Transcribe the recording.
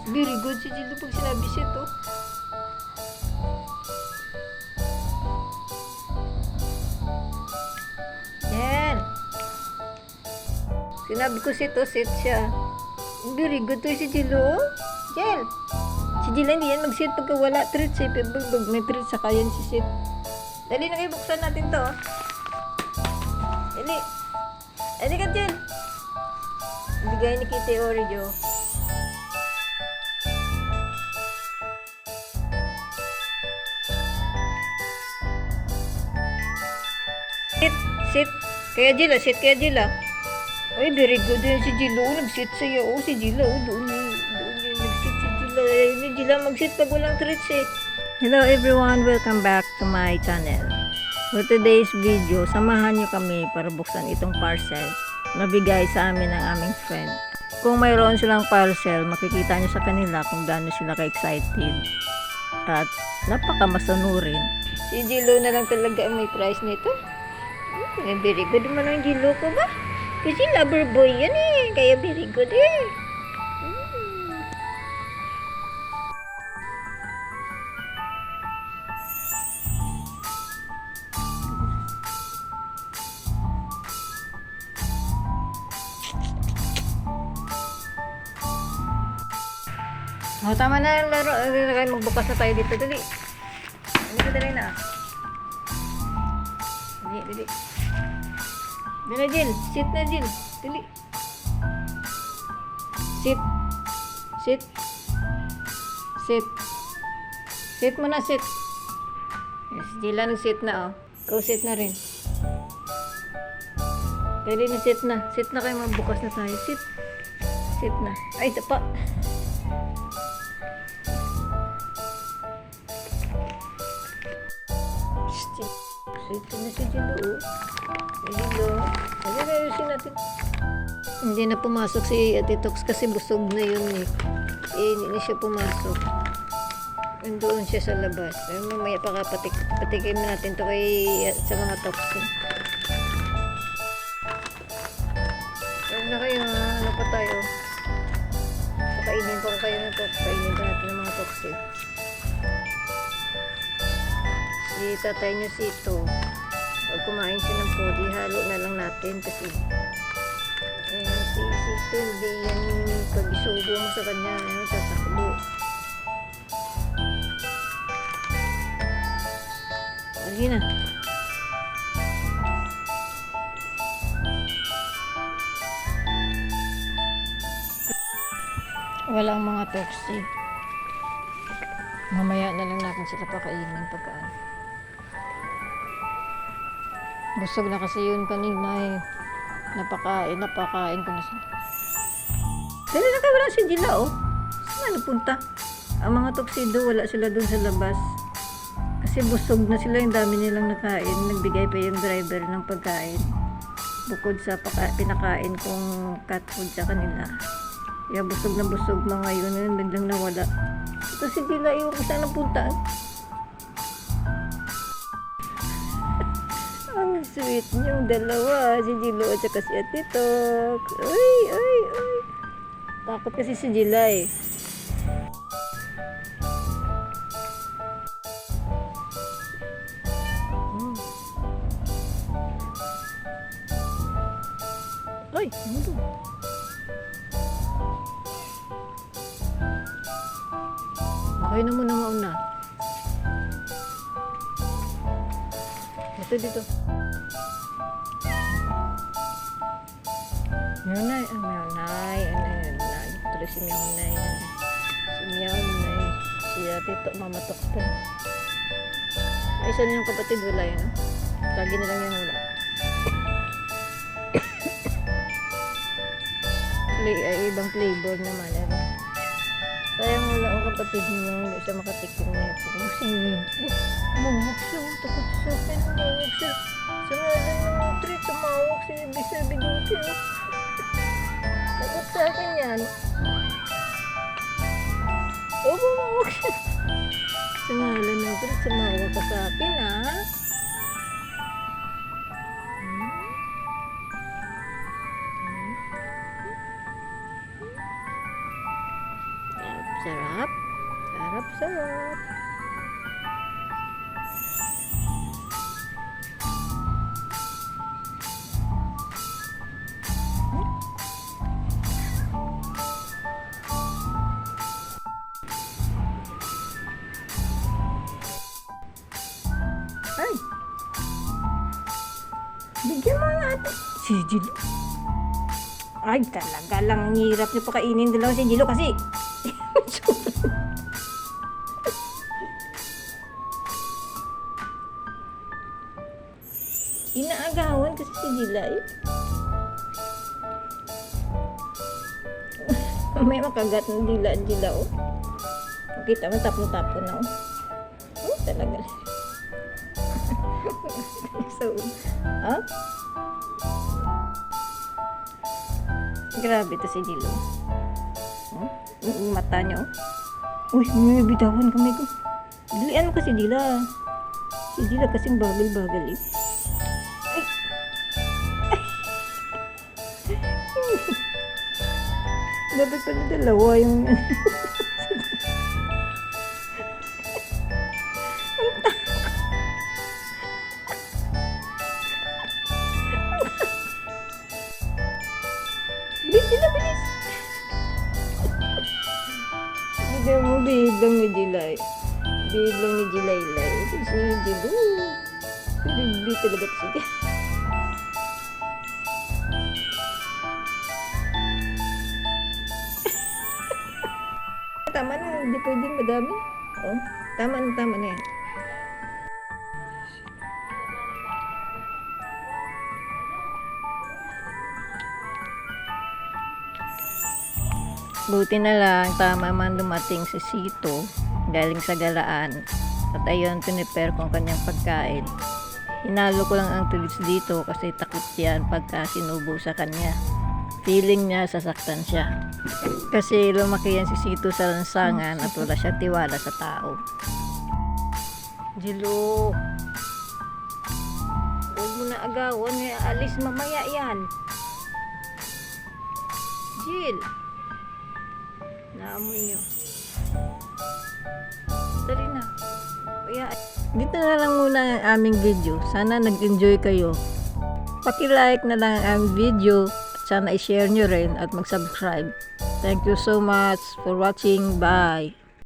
Very good si Jill pag sinabi siya to. Yan. Sinabi ko sit to, sit siya. Very good to si Jill, oh. Jill. Si Jill hindi yan mag-sit pagka wala treats eh. Pag may treats saka yan si sit. Dali na kayo, buksan natin to. Dali. Dali ka, Jill. Bigay ni Kitty Oreo. Sit, sit. Kaya Jill, sit kaya Jill. Ay, very good din si Jill. Oh, nag-sit sa'yo. Oh, si Jill. Oh, doon yung nag-sit si Jill. Ay, Jill, mag-sit pag walang treats eh. Hello everyone, welcome back to my channel. For today's video, samahan nyo kami para buksan itong parcel na bigay sa amin ng aming friend. Kung mayroon silang parcel, makikita nyo sa kanila kung gaano sila ka-excited. At napakamasanurin. Si Jilo na lang talaga ang may price nito. Very good naman ang Jilo ko ba? Kasi lover boy yan eh. Kaya very good eh. Oh, tama na yung laro. Magbukas na tayo dito. Dali. Dali na. Dali. Dali, Jill. Sit na, Jill. Dali. Sit. Sit. Sit. Sit mo na, sit. Yes, Jill lang sit na, oh. Ikaw sit na rin. Dali na, sit na. Sit na kayo, magbukas na tayo. Sit. Sit na. Ay, tapa. Ito na si Jilo, oh. Jilo. Ayusin natin. Hindi na pumasok si Ate Tox kasi busog na yun eh. Hindi na siya pumasok. Nandoon siya sa labas. Mamaya patikim natin to kay sa mga toxin. Ayun na kayo, ano pa tayo? Pakainin pa kayo ng tox. Pakainin pa natin ng mga toxin. Si tatay nyo sito. Pag kumain siya ng podi, halo na lang natin kasi si sito hindi yan pag isubo mo sa kanya, tatakbo. Lagi na. Walang mga toxic. Mamaya na lang natin sila pakainin pagkaan. Busog na kasi yun kanina eh. Napakain ko na sila. Dali na kayo, wala si Gila oh. Saan napunta? Ang mga tuxedo, wala sila dun sa labas. Kasi busog na sila, yung dami nilang nakain. Nagbigay pa yung driver ng pagkain. Bukod sa pinakain kong cat food sa kanila. Kaya busog na busog mga yun, biglang nawala. Ito si Gila, yung saan napunta? Ang sweet niyong dalawa, si Jilo at saka si Ate Tok. Ay. Takot kasi si Jila eh. Ay, ano to? Okay na muna mauna. Dito. Meownay. Tuloy si Meownay. Si Tito, Mama Tokto. Ay, isa na yung kapatid, wala yun. Lagi na lang yung wala. Ibang flavor naman. Sayang wala ang kapatid niyo, hindi siya makatikim na ito. Mawag siya, takot sa akin, mawag siya. Sa ngalan ng treat, tumawag siya, bisa bigote. Takot sa akin yan. Mawag siya. Sa ngalan ng treat, tumawag ka sa akin, ha? Sarap. Sarap, sarap. Ay! Bigyan mo nga ate. Si Jilo. Ay, talaga lang. Ang hirap niyo pakainin dalawa si Jilo kasi. Inaagawan kasi si Jila eh. May makagat ng dila oh. Kita mo tapon-tapon na oh. Oh, talaga. So, ha? Grabe to si Jilo. Oh, yung mata niya oh. Uy, may bitawan kami ko. Dilian mo kasi Jila. Si Jila kasing bagal-bagal eh. Dapat pala dalawa yung... Bilis sila, bilis! Bigyan mo, bihidlang ni Jilay. Bihidlang ni Jilaylay. Si Jilu. Bibli talaga ito siya. Tama na, hindi pwedeng madami. Oh, tama na yan. Buti na lang, tama man dumating si Sito, galing sa galaan. At ayun, prepare ko ang kanyang pagkain. Hinalo ko lang ang tulis dito kasi takot yan pagka sinubo sa kanya. Feeling niya sasaktan siya. Kasi lumaki yan si Sito sa lansangan at wala siya tiwala sa tao. Jilo, huwag mo na agawan, may aalis mamaya yan. Jil, naamoy niyo. Dali na. Kaya, dito na lang muna ang aming video. Sana nag-enjoy kayo. Paki-like na lang ang aming video. Sana i-share nyo rin at mag-subscribe. Thank you so much for watching. Bye!